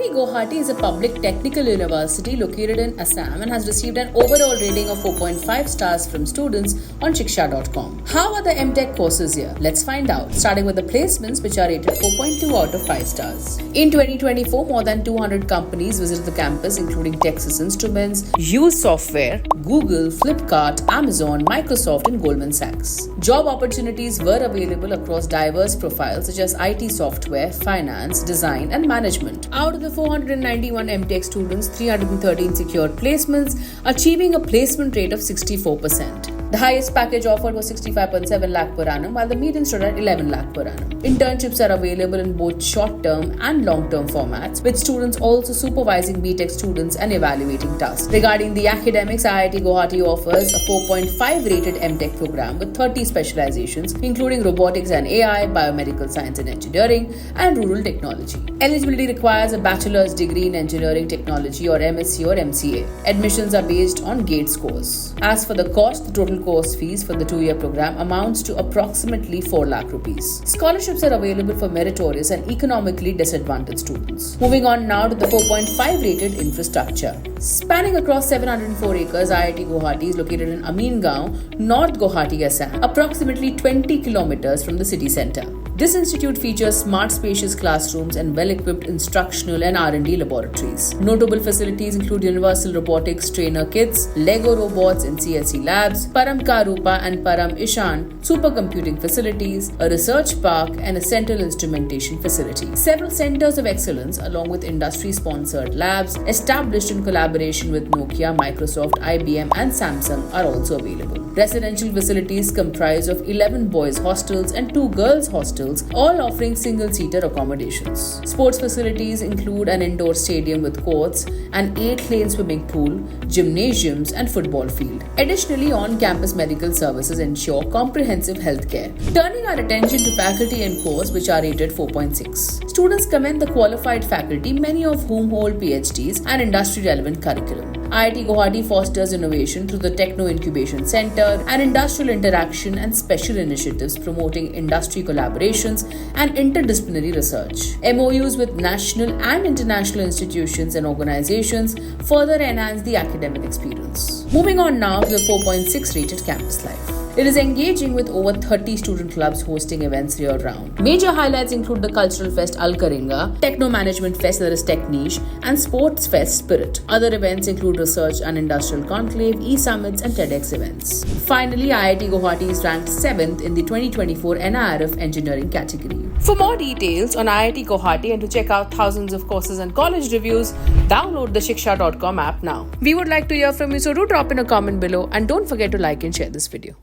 IIT Guwahati is a public technical university located in Assam and has received an overall rating of 4.5 stars from students on Shiksha.com. How are the MTech courses here? Let's find out, starting with the placements, which are rated 4.2 out of 5 stars. In 2024, more than 200 companies visited the campus, including Texas Instruments, Use Software, Google, Flipkart, Amazon, Microsoft, and Goldman Sachs. Job opportunities were available across diverse profiles such as IT software, finance, design, and management. Out of the 491 MTech students, 313 secured placements, achieving a placement rate of 64%. The highest package offered was 65.7 lakh per annum, while the median stood at 11 lakh per annum. Internships are available in both short-term and long-term formats, with students also supervising BTech students and evaluating tasks. Regarding the academics, IIT Guwahati offers a 4.5 rated MTech program with 30 specializations, including robotics and AI, biomedical science and engineering, and rural technology. Eligibility requires a bachelor's degree in engineering technology or MSc or MCA. Admissions are based on GATE scores. As for the cost, the total course fees for the 2-year program amounts to approximately 4 lakh rupees. Scholarships are available for meritorious and economically disadvantaged students. Moving on now to the 4.5 rated infrastructure. Spanning across 704 acres, IIT Guwahati is located in Amingaon, North Guwahati, Assam, approximately 20 kilometers from the city centre. This institute features smart, spacious classrooms and well-equipped instructional and R&D laboratories. Notable facilities include Universal Robotics trainer kits, Lego robots in CSE labs, Param Karupa and Param Ishan supercomputing facilities, a research park, and a central instrumentation facility. Several centers of excellence, along with industry-sponsored labs established in collaboration with Nokia, Microsoft, IBM, and Samsung, are also available. Residential facilities comprise of 11 boys' hostels and 2 girls' hostels, all offering single-seater accommodations. Sports facilities include an indoor stadium with courts, an 8-lane swimming pool, gymnasiums, and football field. Additionally, on-campus medical services ensure comprehensive healthcare. Turning our attention to faculty and course, which are rated 4.6. Students commend the qualified faculty, many of whom hold PhDs and industry-relevant curriculum. IIT Guwahati fosters innovation through the Techno Incubation Center and industrial interaction and special initiatives promoting industry collaborations and interdisciplinary research. MOUs with national and international institutions and organizations further enhance the academic experience. Moving on now to the 4.6 rated campus life. It is engaging with over 30 student clubs hosting events year-round. Major highlights include the Cultural Fest Al Karinga, Techno Management Fest, that is Techniche, and Sports Fest Spirit. Other events include Research and Industrial Conclave, e-summits, and TEDx events. Finally, IIT Guwahati is ranked 7th in the 2024 NIRF Engineering category. For more details on IIT Guwahati and to check out thousands of courses and college reviews, download the Shiksha.com app now. We would like to hear from you, so do drop in a comment below and don't forget to like and share this video.